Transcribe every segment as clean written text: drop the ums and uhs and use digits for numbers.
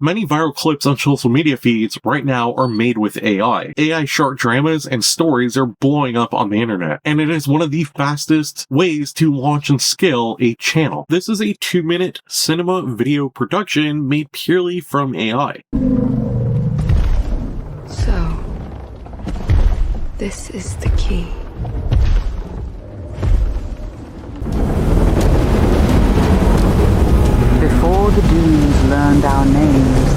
Many viral clips on social media feeds right now are made with AI. AI short dramas and stories are blowing up on the internet, and it is one of the fastest ways to launch and scale a channel. This is a 2-minute cinema video production made purely from AI. So, this is the key. Before the dunes learned our names.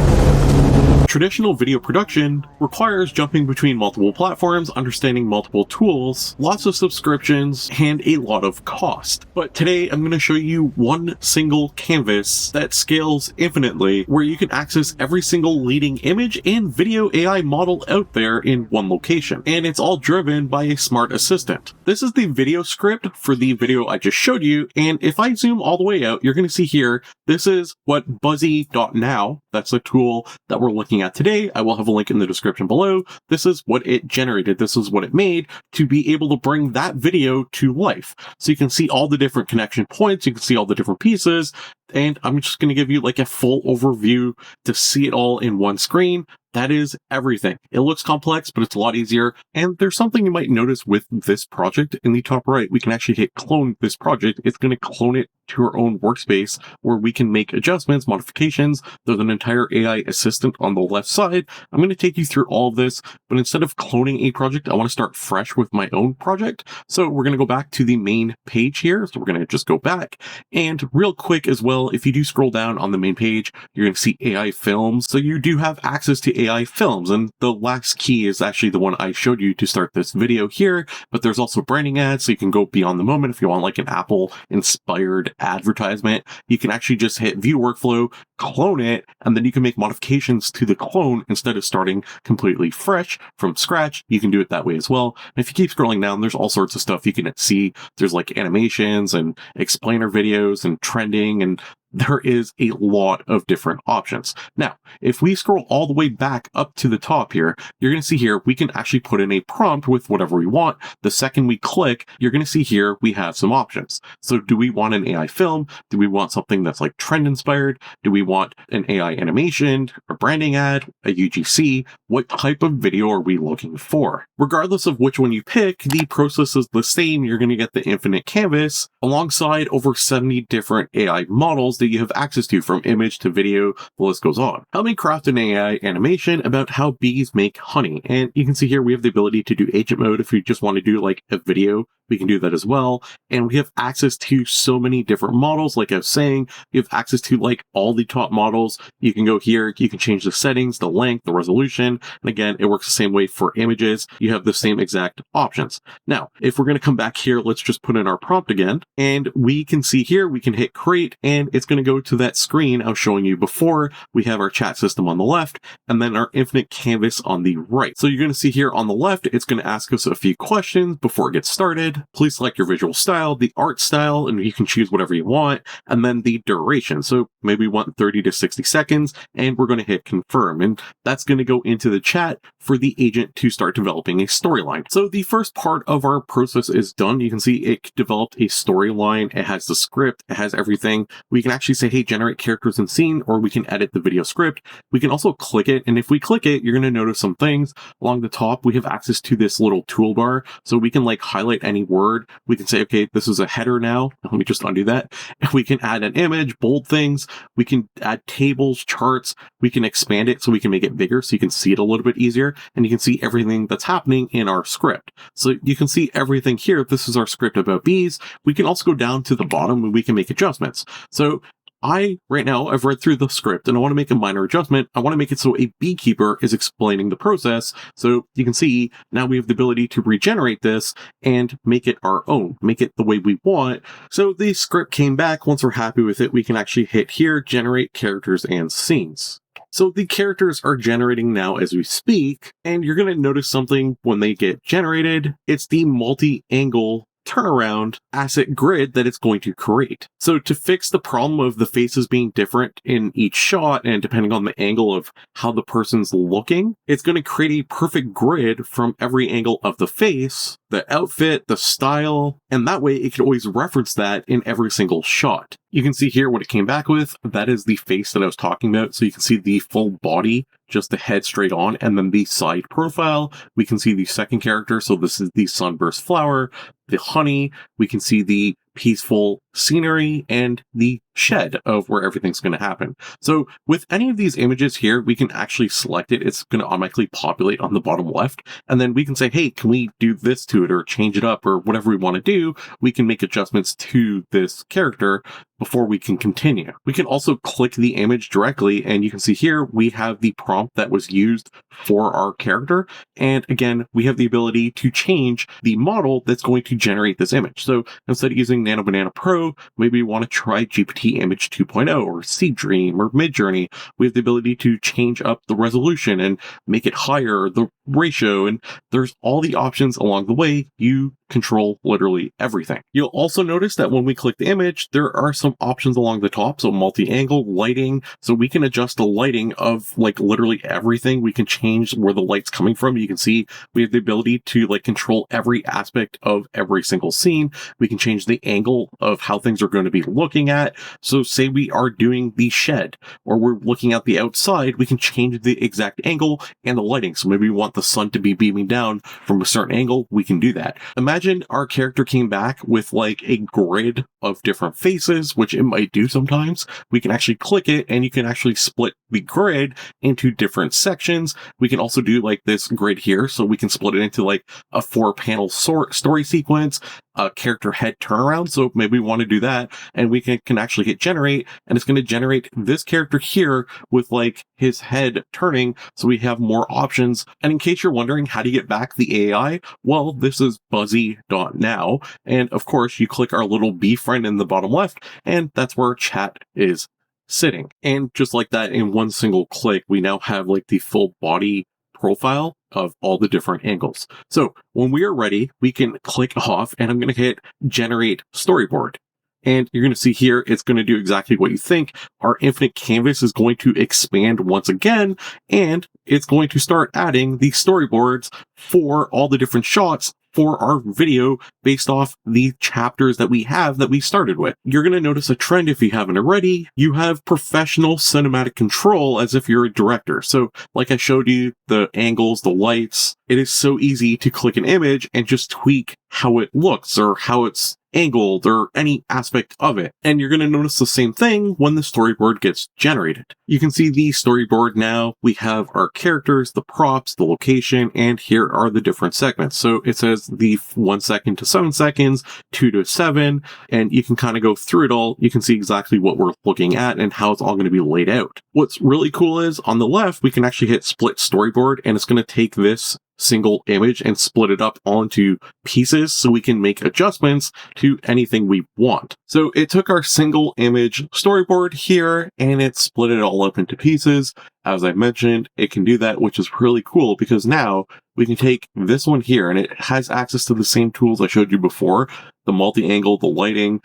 Traditional video production requires jumping between multiple platforms, understanding multiple tools, lots of subscriptions, and a lot of cost. But today I'm going to show you one single canvas that scales infinitely, where you can access every single leading image and video AI model out there in one location. And it's all driven by a smart assistant. This is the video script for the video I just showed you, and if I zoom all the way out, you're going to see here, this is what Buzzy.now, that's the tool that we're looking at today. I will have a link in the description below. This is what it generated. This is what it made to be able to bring that video to life. So you can see all the different connection points. You can see all the different pieces. And I'm just going to give you like a full overview to see it all in one screen. That is everything. It looks complex, but it's a lot easier. And there's something you might notice with this project in the top right. We can actually hit clone this project. It's going to clone it to our own workspace where we can make adjustments, modifications. There's an entire AI assistant on the left side. I'm going to take you through all of this, but instead of cloning a project, I want to start fresh with my own project. So we're going to go back to the main page here. So we're going to just go back, and real quick as well, if you do scroll down on the main page, you're going to see AI films. So you do have access to AI films, and the last key is actually the one I showed you to start this video here, but there's also branding ads, so you can go beyond the moment. If you want like an Apple inspired advertisement, you can actually just hit view workflow, clone it, and then you can make modifications to the clone instead of starting completely fresh from scratch. You can do it that way as well. And if you keep scrolling down, there's all sorts of stuff you can see. There's like animations and explainer videos and trending, and there is a lot of different options. Now, if we scroll all the way back up to the top here, you're going to see here, we can actually put in a prompt with whatever we want. The second we click, you're going to see here, we have some options. So do we want an AI film? Do we want something that's like trend inspired? Do we want an AI animation, a branding ad, a UGC? What type of video are we looking for? Regardless of which one you pick, the process is the same. You're going to get the infinite canvas alongside over 70 different AI models that you have access to, from image to video, the list goes on. Help me craft an AI animation about how bees make honey. And you can see here we have the ability to do agent mode. If you just want to do like a video, we can do that as well. And we have access to so many different models. Like I was saying, you have access to like all the top models. You can go here, you can change the settings, the length, the resolution. And again, it works the same way for images. You have the same exact options. Now, if we're going to come back here, let's just put in our prompt again. And we can see here, we can hit create, and it's going to go to that screen I was showing you before. We have our chat system on the left, and then our infinite canvas on the right. So you're going to see here on the left, it's going to ask us a few questions before it gets started. Please select your visual style, the art style, and you can choose whatever you want, and then the duration. So maybe we want 30 to 60 seconds, and we're going to hit confirm, and that's going to go into the chat for the agent to start developing a storyline. So the first part of our process is done. You can see it developed a storyline. It has the script. It has everything. We can actually say, hey, generate characters and scene, or we can edit the video script. We can also click it, and if we click it, you're going to notice some things. Along the top, we have access to this little toolbar, so we can like highlight any word. We can say, okay, this is a header now. Let me just undo that. We can add an image, bold things. We can add tables, charts. We can expand it so we can make it bigger so you can see it a little bit easier, and you can see everything that's happening in our script. So you can see everything here. This is our script about bees. We can also go down to the bottom and we can make adjustments. So right now, I've read through the script and I want to make a minor adjustment. I want to make it so a beekeeper is explaining the process. So you can see now we have the ability to regenerate this and make it our own, make it the way we want. So the script came back. Once we're happy with it, we can actually hit here, generate characters and scenes. So the characters are generating now as we speak, and you're going to notice something when they get generated. It's the multi-angle turnaround asset grid that it's going to create. So to fix the problem of the faces being different in each shot and depending on the angle of how the person's looking, it's going to create a perfect grid from every angle of the face, the outfit, the style, and that way it can always reference that in every single shot. You can see here what it came back with. That is the face that I was talking about. So you can see the full body, just the head straight on, and then the side profile. We can see the second character. So this is the sunburst flower, the honey. We can see the peaceful scenery and the shed of where everything's going to happen. So with any of these images here, we can actually select it. It's going to automatically populate on the bottom left. And then we can say, hey, can we do this to it or change it up or whatever we want to do? We can make adjustments to this character before we can continue. We can also click the image directly, and you can see here we have the prompt that was used for our character. And again, we have the ability to change the model that's going to generate this image. So instead of using Nano Banana Pro, maybe we want to try GPT Image 2.0 or Seed Dream or Midjourney. We have the ability to change up the resolution and make it higher, the ratio, and there's all the options along the way. You control literally everything. You'll also notice that when we click the image, there are some options along the top. So multi-angle, lighting, so we can adjust the lighting of like literally everything. We can change where the light's coming from. You can see we have the ability to like control every aspect of every single scene. We can change the angle of how things are going to be looking at. So say we are doing the shed or we're looking at the outside, we can change the exact angle and the lighting. So maybe we want the sun to be beaming down from a certain angle. We can do that. Imagine our character came back with like a grid of different faces, which it might do sometimes. We can actually click it and you can actually split the grid into different sections. We can also do like this grid here. So we can split it into like a 4-panel story sequence, a character head turnaround. So maybe we want to do that and we can actually hit generate and it's going to generate this character here with like his head turning. So we have more options. And in case you're wondering how to get back the AI, well, this is Buzzy.now. And of course you click our little bee friend in the bottom left and that's where chat is sitting. And just like that, in one single click, we now have like the full body profile of all the different angles. So when we are ready, we can click off and I'm going to hit generate storyboard. And you're going to see here, it's going to do exactly what you think. Our infinite canvas is going to expand once again, and it's going to start adding the storyboards for all the different shots for our video based off the chapters that we have that we started with. You're going to notice a trend if you haven't already. You have professional cinematic control as if you're a director. So like I showed you, the angles, the lights, it is so easy to click an image and just tweak how it looks or how it's angled or any aspect of it. And you're going to notice the same thing when the storyboard gets generated. You can see the storyboard now. We have our characters, the props, the location, and here are the different segments. So it says the 1 second to 7 seconds, 2 to 7, and you can kind of go through it all. You can see exactly what we're looking at and how it's all going to be laid out. What's really cool is on the left, we can actually hit split storyboard and it's going to take this single image and split it up onto pieces so we can make adjustments to anything we want. So it took our single image storyboard here and it split it all up into pieces. As I mentioned, it can do that, which is really cool because now we can take this one here and it has access to the same tools I showed you before, the multi-angle, the lighting,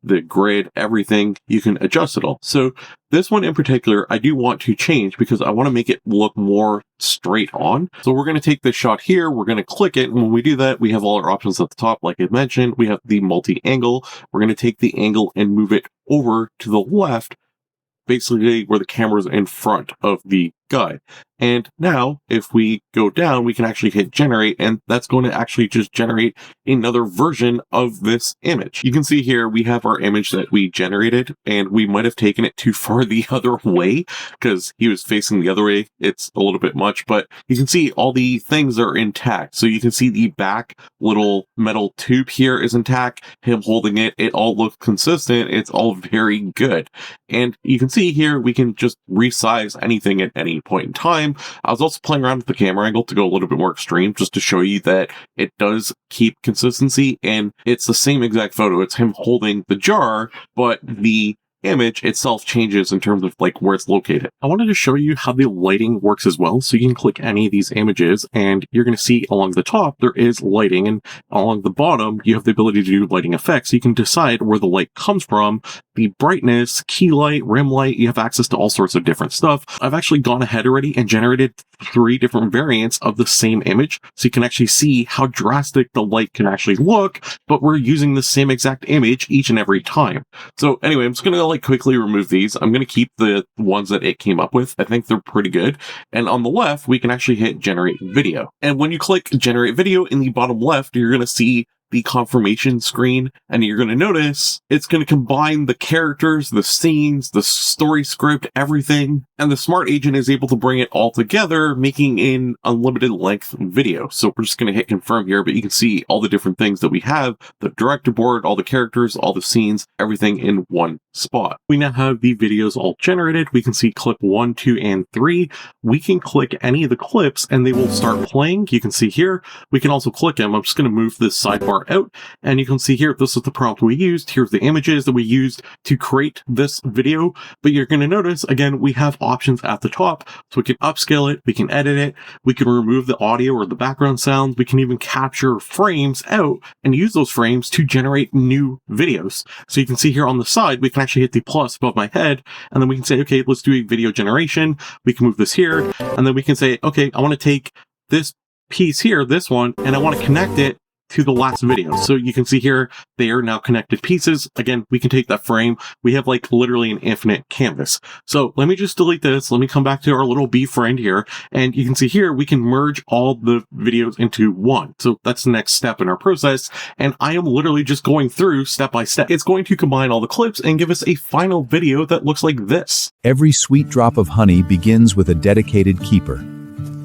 the grid, everything. You can adjust it all. So this one in particular, I do want to change because I want to make it look more straight on. So we're going to take this shot here. We're going to click it. And when we do that, we have all our options at the top. Like I mentioned, we have the multi-angle. We're going to take the angle and move it over to the left, basically where the camera's in front of the guy. And now if we go down, we can actually hit generate and that's going to actually just generate another version of this image. You can see here we have our image that we generated and we might have taken it too far the other way because he was facing the other way. It's a little bit much, but you can see all the things are intact. So you can see the back little metal tube here is intact, him holding it. It all looks consistent. It's all very good. And you can see here we can just resize anything at any point in time. I was also playing around with the camera angle to go a little bit more extreme just to show you that it does keep consistency and it's the same exact photo. It's him holding the jar, but the image itself changes in terms of like where it's located. I wanted to show you how the lighting works as well. So you can click any of these images and you're going to see along the top there is lighting, and along the bottom you have the ability to do lighting effects. You can decide where the light comes from, the brightness, key light, rim light. You have access to all sorts of different stuff. I've actually gone ahead already and generated 3 different variants of the same image, so you can actually see how drastic the light can actually look, but we're using the same exact image each and every time. So anyway, I'm just going to like quickly remove these. I'm going to keep the ones that it came up with. I think they're pretty good. And on the left, we can actually hit generate video. And when you click generate video in the bottom left, you're going to see the confirmation screen, and you're going to notice it's going to combine the characters, the scenes, the story script, everything, and the smart agent is able to bring it all together, making an unlimited length video. So we're just going to hit confirm here, but you can see all the different things that we have, the director board, all the characters, all the scenes, everything in one spot. We now have the videos all generated. We can see clip 1, 2, and 3. We can click any of the clips and they will start playing. You can see here, we can also click them. I'm just going to move this sidebar out, and you can see here, this is the prompt we used. Here's the images that we used to create this video. But you're going to notice, again, we have options at the top. So we can upscale it, we can edit it, we can remove the audio or the background sounds, we can even capture frames out and use those frames to generate new videos. So you can see here on the side, we can actually hit the plus above my head, and then we can say, okay, let's do a video generation. We can move this here, and then we can say, okay, I want to take this piece here, this one, and I want to connect it to the last video. So you can see here, they are now connected pieces. Again, we can take that frame. We have like literally an infinite canvas. So let me just delete this. Let me come back to our little bee friend here. And you can see here, we can merge all the videos into one. So that's the next step in our process. And I am literally just going through step by step. It's going to combine all the clips and give us a final video that looks like this. Every sweet drop of honey begins with a dedicated keeper.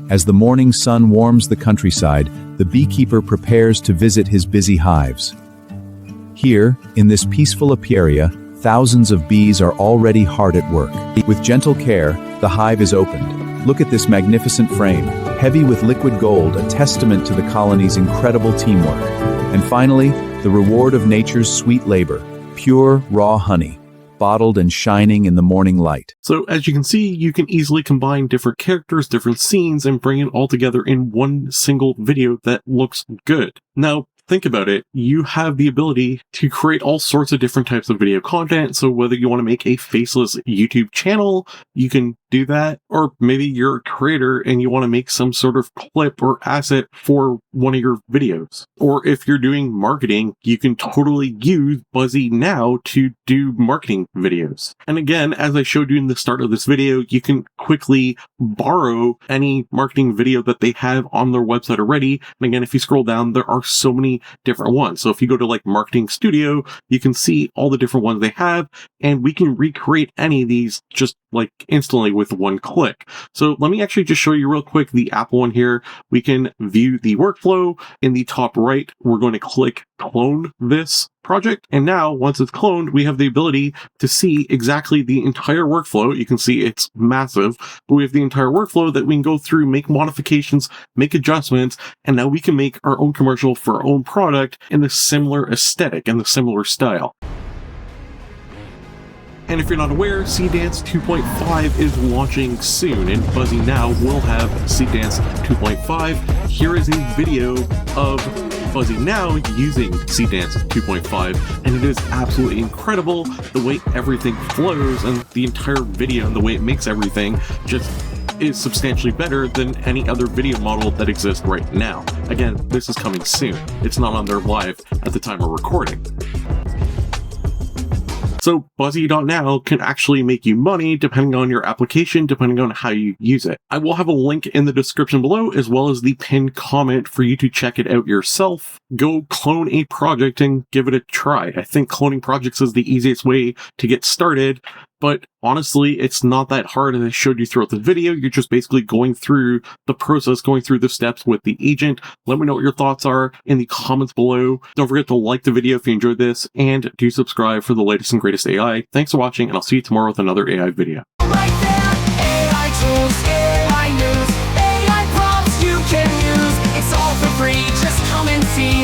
As the morning sun warms the countryside, the beekeeper prepares to visit his busy hives. Here, in this peaceful apiaria, thousands of bees are already hard at work. With gentle care, the hive is opened. Look at this magnificent frame, heavy with liquid gold, a testament to the colony's incredible teamwork. And finally, the reward of nature's sweet labor, pure, raw honey, bottled and shining in the morning light. So as you can see, you can easily combine different characters, different scenes, and bring it all together in one single video that looks good. Now, think about it. You have the ability to create all sorts of different types of video content. So whether you want to make a faceless YouTube channel, you can do that. Or maybe you're a creator and you want to make some sort of clip or asset for one of your videos. Or if you're doing marketing, you can totally use Buzzy.now to do marketing videos. And again, as I showed you in the start of this video, you can quickly borrow any marketing video that they have on their website already. And again, if you scroll down, there are so many different ones. So if you go to like Marketing Studio, you can see all the different ones they have, and we can recreate any of these just like instantly with one click. So let me actually just show you real quick the Apple one here. We can view the workflow. In the top right, we're going to click clone this project. And now once it's cloned, we have the ability to see exactly the entire workflow. You can see it's massive, but we have the entire workflow that we can go through, make modifications, make adjustments, and now we can make our own commercial for our own product in the similar aesthetic and the similar style. And if you're not aware, Seedance 2.5 is launching soon, and Buzzy.now will have Seedance 2.5. Here is a video of Buzzy.now using Seedance 2.5, and it is absolutely incredible the way everything flows, and the entire video and the way it makes everything just is substantially better than any other video model that exists right now. Again, this is coming soon. It's not on there live at the time of recording. So Buzzy.now can actually make you money depending on your application, depending on how you use it. I will have a link in the description below, as well as the pinned comment for you to check it out yourself. Go clone a project and give it a try. I think cloning projects is the easiest way to get started. But honestly, it's not that hard, as I showed you throughout the video. You're just basically going through the process, going through the steps with the agent. Let me know what your thoughts are in the comments below. Don't forget to like the video if you enjoyed this, and do subscribe for the latest and greatest AI. Thanks for watching, and I'll see you tomorrow with another AI video. Right there, AI tools, AI news, AI prompts you can use. It's all for free, just come and see.